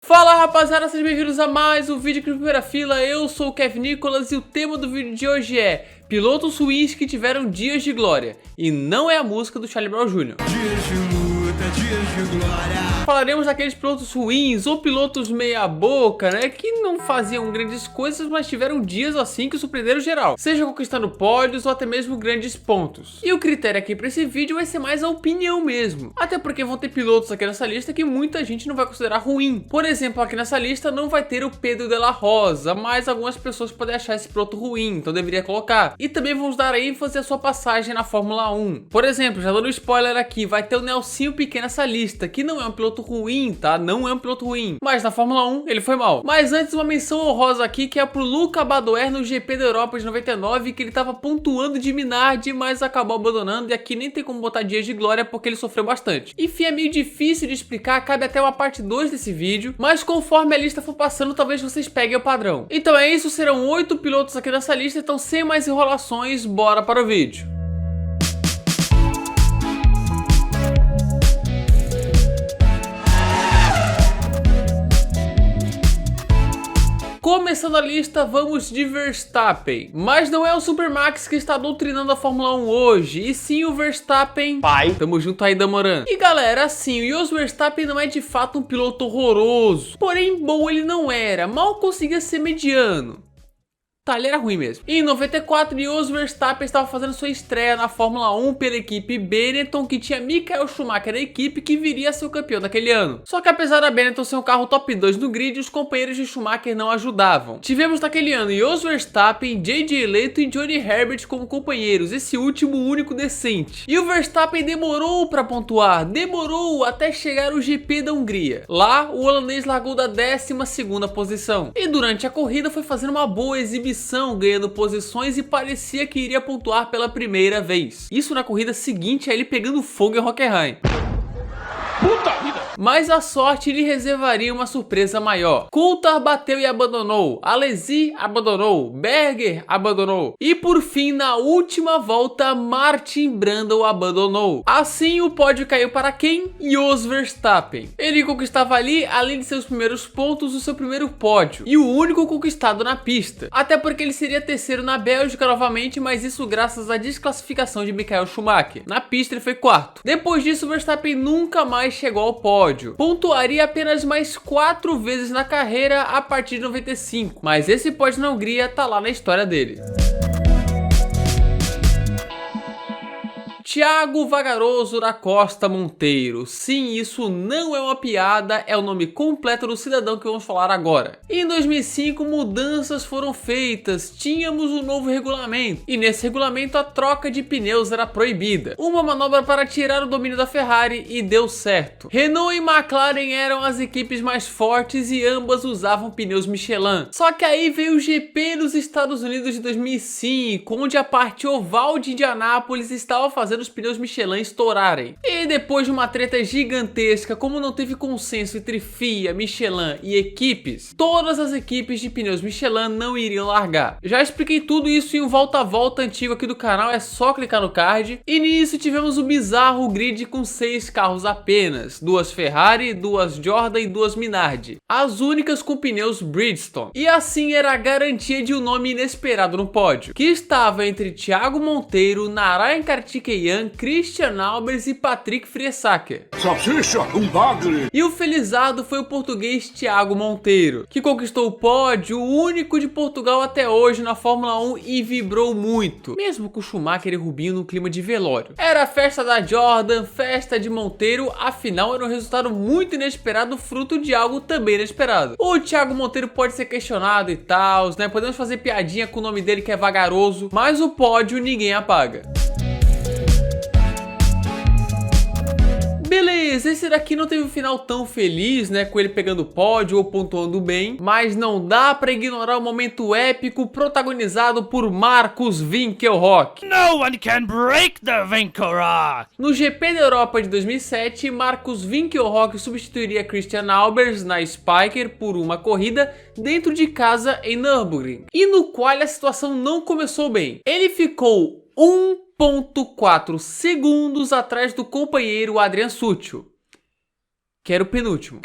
Fala rapaziada, sejam bem-vindos a mais um vídeo aqui na primeira fila. Eu sou o Kevin Nicolas e o tema do vídeo de hoje é pilotos ruins que tiveram dias de glória. E não é a música do Charlie Brown Jr. Dias de luta, dias de glória. Falaremos daqueles pilotos ruins ou pilotos meia boca, né, que não faziam grandes coisas, mas tiveram dias assim que surpreenderam geral, seja conquistando pódios ou até mesmo grandes pontos. E o critério aqui para esse vídeo vai ser mais a opinião mesmo, até porque vão ter pilotos aqui nessa lista que muita gente não vai considerar ruim. Por exemplo, aqui nessa lista não vai ter o Pedro de la Rosa, mas algumas pessoas podem achar esse piloto ruim, então deveria colocar. E também vamos dar ênfase à sua passagem na Fórmula 1. Por exemplo, já dando spoiler aqui, vai ter o Nelsinho Piquet nessa lista, que não é um piloto ruim, tá? Não é um piloto ruim, mas na Fórmula 1 ele foi mal. Mas antes, uma menção honrosa aqui, que é pro Luca Badoer no GP da Europa de 99, que ele tava pontuando de Minardi, mas acabou abandonando, e aqui nem tem como botar dias de glória porque ele sofreu bastante. Enfim, é meio difícil de explicar, cabe até uma parte 2 desse vídeo, mas conforme a lista for passando, talvez vocês peguem o padrão. Então é isso, serão 8 pilotos aqui nessa lista, então sem mais enrolações, bora para o vídeo. Começando a lista, vamos de Verstappen. Mas não é o Supermax que está doutrinando a Fórmula 1 hoje, e sim o Verstappen pai. Tamo junto aí, Damoran. E galera, assim, o Jos Verstappen não é de fato um piloto horroroso. Porém, bom ele não era, mal conseguia ser mediano. Tá, ele era ruim mesmo. E em 94, Jos Verstappen estava fazendo sua estreia na Fórmula 1 pela equipe Benetton, que tinha Michael Schumacher na equipe, que viria a ser o campeão daquele ano. Só que apesar da Benetton ser um carro top 2 no grid, os companheiros de Schumacher não ajudavam. Tivemos naquele ano Jos Verstappen, J.J. Leto e Johnny Herbert como companheiros, esse último único decente. E o Verstappen demorou para pontuar, demorou até chegar o GP da Hungria. Lá, o holandês largou da 12ª posição. E durante a corrida foi fazendo uma boa exibição, ganhando posições e parecia que iria pontuar pela primeira vez. Isso na corrida seguinte a ele pegando fogo em Hockenheim. Puta vida! Mas a sorte lhe reservaria uma surpresa maior. Coulthard bateu e abandonou, Alesi abandonou, Berger abandonou e por fim na última volta Martin Brundle abandonou. Assim o pódio caiu para quem? Jos Verstappen. Ele conquistava ali, além de seus primeiros pontos, o seu primeiro pódio e o único conquistado na pista. Até porque ele seria terceiro na Bélgica novamente, mas isso graças à desclassificação de Michael Schumacher. Na pista ele foi quarto. Depois disso Verstappen nunca mais chegou ao pódio. Pontuaria apenas mais 4 vezes na carreira a partir de 95, mas esse pódio na Hungria tá lá na história dele. Thiago Vagaroso da Costa Monteiro. Sim, isso não é uma piada, é o nome completo do cidadão que vamos falar agora. Em 2005, mudanças foram feitas, tínhamos um novo regulamento, e nesse regulamento a troca de pneus era proibida. Uma manobra para tirar o domínio da Ferrari e deu certo. Renault e McLaren eram as equipes mais fortes e ambas usavam pneus Michelin. Só que aí veio o GP dos Estados Unidos de 2005, onde a parte oval de Indianápolis estava fazendo os pneus Michelin estourarem. E depois de uma treta gigantesca, como não teve consenso entre FIA, Michelin e equipes, todas as equipes de pneus Michelin não iriam largar. Já expliquei tudo isso em um volta a volta antigo aqui do canal, é só clicar no card. E nisso tivemos o bizarro grid com 6 carros apenas, 2 Ferrari, 2 Jordan e 2 Minardi, as únicas com pneus Bridgestone. E assim era a garantia de um nome inesperado no pódio, que estava entre Thiago Monteiro, Narayan Karthikeyan, Christian Albers e Patrick Friesacher. Salsicha, um bagre. E o felizardo foi o português Thiago Monteiro, que conquistou o pódio, o único de Portugal até hoje na Fórmula 1 e vibrou muito, mesmo com Schumacher e Rubinho no clima de velório. Era a festa da Jordan, festa de Monteiro, afinal era um resultado muito inesperado, fruto de algo também inesperado. O Thiago Monteiro pode ser questionado e tal, né? Podemos fazer piadinha com o nome dele que é Vagaroso, mas o pódio ninguém apaga. Beleza, esse daqui não teve um final tão feliz, né, com ele pegando pódio ou pontuando bem, mas não dá pra ignorar o momento épico protagonizado por Marcus Winkelhock. No one can break the Winkelhock! No GP da Europa de 2007, Marcus Winkelhock substituiria Christian Albers na Spiker por uma corrida dentro de casa em Nürburgring, e no qual a situação não começou bem. Ele ficou 1,4 segundos atrás do companheiro Adrian Sutil, que era o penúltimo.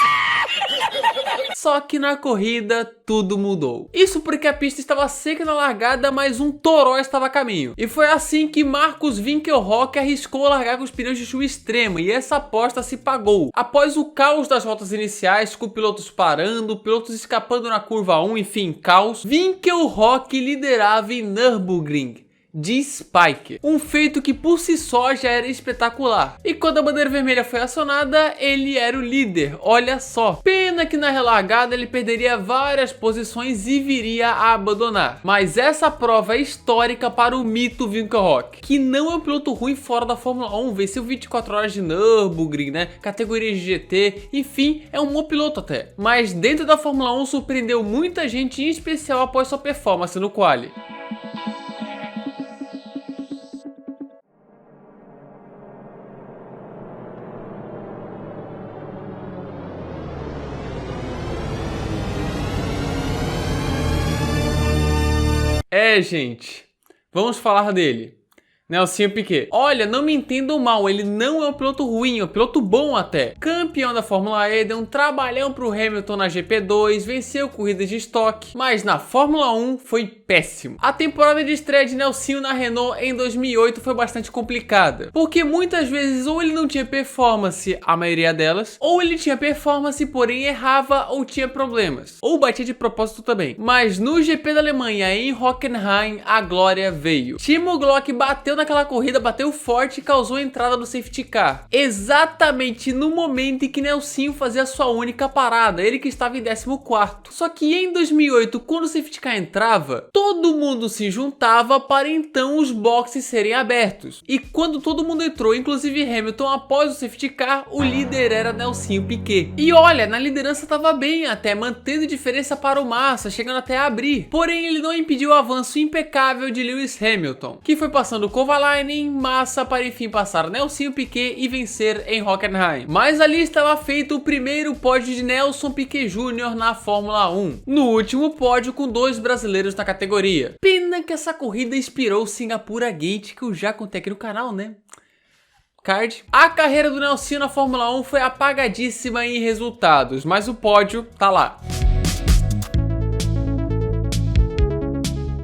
Só que na corrida tudo mudou. Isso porque a pista estava seca na largada, mas um toró estava a caminho. E foi assim que Marcus Winkelhock arriscou largar com os pneus de chuva extrema, e essa aposta se pagou. Após o caos das voltas iniciais, com pilotos parando, pilotos escapando na curva 1, enfim, caos, Winkelhock liderava em Nürburgring de Spike, um feito que por si só já era espetacular. E quando a bandeira vermelha foi acionada, ele era o líder, olha só. Pena que na relargada ele perderia várias posições e viria a abandonar. Mas essa prova é histórica para o mito Winkelhock, que não é um piloto ruim fora da Fórmula 1, venceu 24 horas de Nürburgring, né, categoria de GT, enfim, é um bom piloto até. Mas dentro da Fórmula 1 surpreendeu muita gente, em especial após sua performance no quali. Gente, vamos falar dele. Nelsinho Piquet. Olha, não me entendam mal, ele não é um piloto ruim, é um piloto bom até. Campeão da Fórmula E, deu um trabalhão pro Hamilton na GP2, venceu corridas de estoque, mas na Fórmula 1 foi péssimo. A temporada de estreia de Nelsinho na Renault em 2008 foi bastante complicada, porque muitas vezes ou ele não tinha performance, a maioria delas, ou ele tinha performance, porém errava ou tinha problemas, ou batia de propósito também. Mas no GP da Alemanha, em Hockenheim, a glória veio. Timo Glock bateu naquela corrida, bateu forte e causou a entrada do safety car, exatamente no momento em que Nelsinho fazia sua única parada, ele que estava em 14º. Só que em 2008, quando o safety car entrava, todo mundo se juntava para então os boxes serem abertos. E quando todo mundo entrou, inclusive Hamilton, após o safety car, o líder era Nelsinho Piquet. E olha, na liderança estava bem até, mantendo diferença para o Massa, chegando até a abrir. Porém, ele não impediu o avanço impecável de Lewis Hamilton, que foi passando Kovalainen, Massa, para enfim passar Nelsinho Piquet e vencer em Hockenheim. Mas ali estava feito o primeiro pódio de Nelson Piquet Jr. na Fórmula 1. No último pódio com 2 brasileiros na categoria. Pena que essa corrida inspirou o Singapura Gate, que eu já contei aqui no canal, né? A carreira do Nelsinho na Fórmula 1 foi apagadíssima em resultados, mas o pódio tá lá.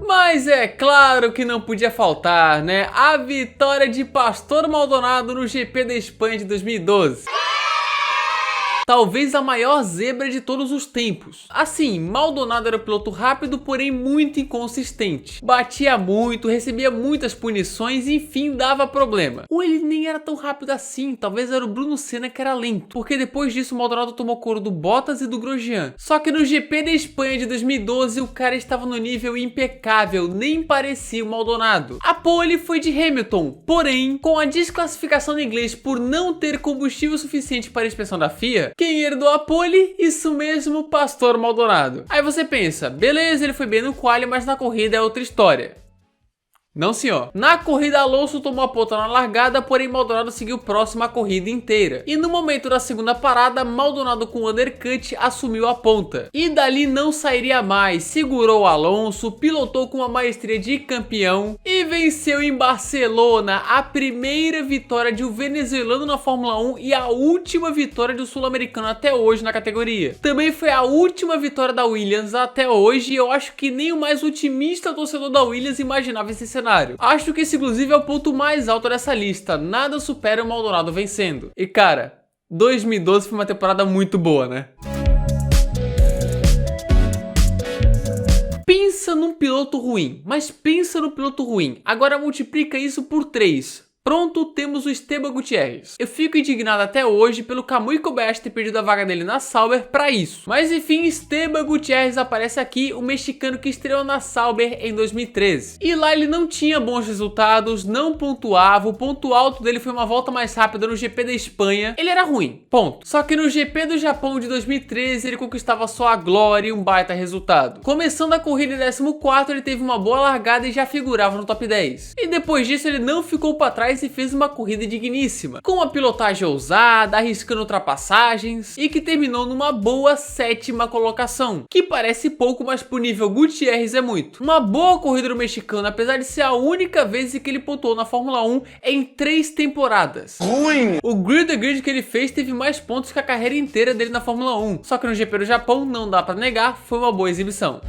Mas é claro que não podia faltar, né? A vitória de Pastor Maldonado no GP da Espanha de 2012. Talvez a maior zebra de todos os tempos. Assim, Maldonado era um piloto rápido, porém muito inconsistente. Batia muito, recebia muitas punições e enfim dava problema. Ou ele nem era tão rápido assim, talvez era o Bruno Senna que era lento. Porque depois disso o Maldonado tomou couro do Bottas e do Grosjean. Só que no GP da Espanha de 2012 o cara estava no nível impecável, nem parecia o Maldonado. A pole foi de Hamilton, porém com a desclassificação do inglês por não ter combustível suficiente para a inspeção da FIA, quem herdou a pole? Isso mesmo, Pastor Maldonado. Aí você pensa, beleza, ele foi bem no quali, mas na corrida é outra história. Não, senhor. Na corrida, Alonso tomou a ponta na largada, porém Maldonado seguiu próximo a corrida inteira. E no momento da segunda parada, Maldonado com o undercut assumiu a ponta. E dali não sairia mais, segurou Alonso, pilotou com uma maestria de campeão e venceu em Barcelona a primeira vitória de um venezuelano na Fórmula 1 e a última vitória do sul-americano até hoje na categoria. Também foi a última vitória da Williams até hoje e eu acho que nem o mais otimista torcedor da Williams imaginava esse cenário. Acho que esse inclusive é o ponto mais alto dessa lista, nada supera o Maldonado vencendo. E cara, 2012 foi uma temporada muito boa, né? Pensa num piloto ruim, mas pensa no piloto ruim, agora multiplica isso por 3. Pronto, temos o Esteban Gutierrez. Eu fico indignado até hoje pelo Kamui Kobayashi ter perdido a vaga dele na Sauber pra isso. Mas enfim, Esteban Gutierrez aparece aqui, o mexicano que estreou na Sauber em 2013. E lá ele não tinha bons resultados, não pontuava, o ponto alto dele foi uma volta mais rápida no GP da Espanha. Ele era ruim, ponto. Só que no GP do Japão de 2013 ele conquistava só a glória e um baita resultado. Começando a corrida em 14º, ele teve uma boa largada e já figurava no top 10. E depois disso ele não ficou pra trás atrás e fez uma corrida digníssima, com uma pilotagem ousada, arriscando ultrapassagens e que terminou numa boa 7ª colocação, que parece pouco, mas pro nível Gutierrez é muito. Uma boa corrida do mexicano, apesar de ser a única vez que ele pontuou na Fórmula 1 em 3 temporadas. Ruim! O Grid the Grid que ele fez teve mais pontos que a carreira inteira dele na Fórmula 1, só que no GP do Japão, não dá pra negar, foi uma boa exibição.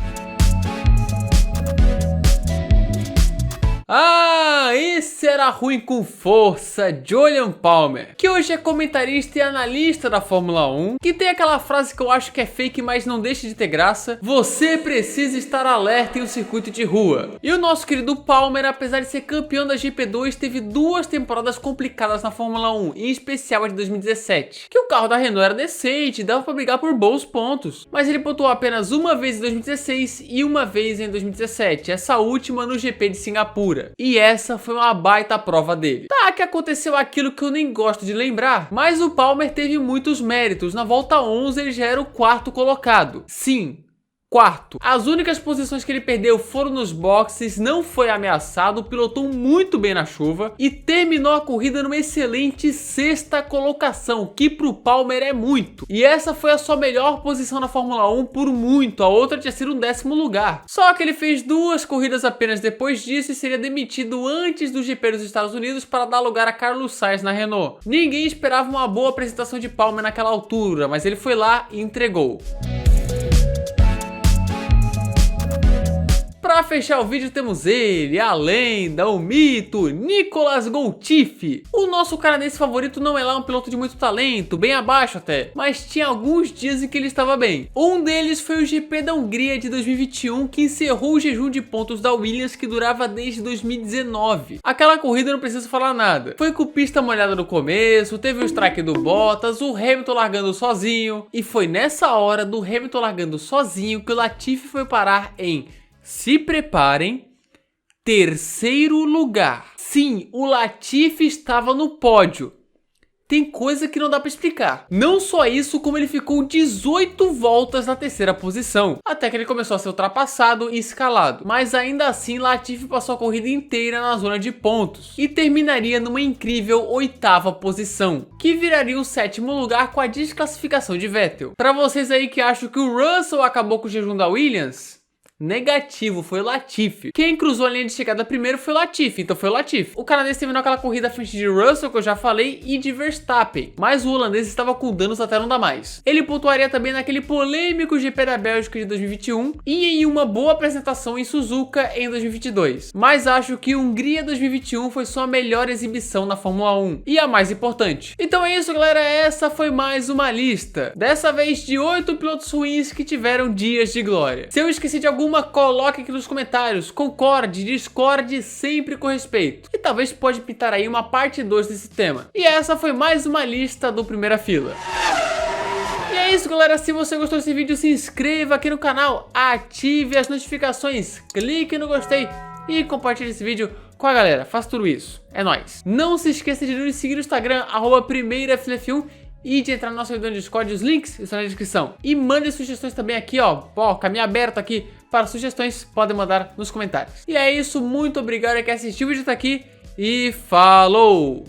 Ah, esse era ruim com força, Jolyon Palmer, que hoje é comentarista e analista da Fórmula 1, que tem aquela frase que eu acho que é fake, mas não deixa de ter graça: você precisa estar alerta em um circuito de rua. E o nosso querido Palmer, apesar de ser campeão da GP2, teve 2 temporadas complicadas na Fórmula 1, em especial a de 2017, que o carro da Renault era decente, dava pra brigar por bons pontos, mas ele pontuou apenas uma vez em 2016 e uma vez em 2017, essa última no GP de Singapura. E essa foi uma baita prova dele. Tá que aconteceu aquilo que eu nem gosto de lembrar, mas o Palmer teve muitos méritos. Na volta 11 ele já era o 4º colocado. Sim, 4º. As únicas posições que ele perdeu foram nos boxes, não foi ameaçado, pilotou muito bem na chuva e terminou a corrida numa excelente 6ª colocação, que pro Palmer é muito. E essa foi a sua melhor posição na Fórmula 1 por muito, a outra tinha sido um 10º lugar. Só que ele fez 2 corridas apenas depois disso e seria demitido antes do GP dos Estados Unidos para dar lugar a Carlos Sainz na Renault. Ninguém esperava uma boa apresentação de Palmer naquela altura, mas ele foi lá e entregou. Para fechar o vídeo temos ele, a lenda, o mito, Nicolas Goltifi. O nosso canadense favorito não é lá um piloto de muito talento, bem abaixo até, mas tinha alguns dias em que ele estava bem. Um deles foi o GP da Hungria de 2021, que encerrou o jejum de pontos da Williams que durava desde 2019. Aquela corrida eu não preciso falar nada. Foi com pista molhada no começo, teve o strike do Bottas, o Hamilton largando sozinho, e foi nessa hora do Hamilton largando sozinho que o Latifi foi parar em, se preparem, 3º lugar. Sim, o Latifi estava no pódio. Tem coisa que não dá pra explicar. Não só isso, como ele ficou 18 voltas na 3ª posição, até que ele começou a ser ultrapassado e escalado. Mas ainda assim, Latifi passou a corrida inteira na zona de pontos e terminaria numa incrível 8ª posição, que viraria o 7º lugar com a desclassificação de Vettel. Para vocês aí que acham que o Russell acabou com o jejum da Williams, negativo, foi o Latifi. Quem cruzou a linha de chegada primeiro foi o Latifi, então foi o Latifi. O canadense terminou aquela corrida à frente de Russell, que eu já falei, e de Verstappen, mas o holandês estava com danos até não dar mais. Ele pontuaria também naquele polêmico GP da Bélgica de 2021 e em uma boa apresentação em Suzuka em 2022. Mas acho que Hungria 2021 foi sua melhor exibição na Fórmula 1 e a mais importante. Então é isso, galera, essa foi mais uma lista, dessa vez de 8 pilotos ruins que tiveram dias de glória. Se eu esqueci de algum, coloque aqui nos comentários, concorde, discorde, sempre com respeito. E talvez pode pintar aí uma parte 2 desse tema. E essa foi mais uma lista do Primeira Fila. E é isso, galera, se você gostou desse vídeo, se inscreva aqui no canal, ative as notificações, clique no gostei e compartilhe esse vídeo com a galera. Faça tudo isso, é nóis. Não se esqueça de nos seguir no Instagram, @primeirafilf1, e de entrar no nosso servidor no Discord, os links estão na descrição. E mande sugestões também aqui, ó, caminho aberto aqui para sugestões, podem mandar nos comentários. E é isso, muito obrigado a quem assistiu o vídeo até aqui e falou!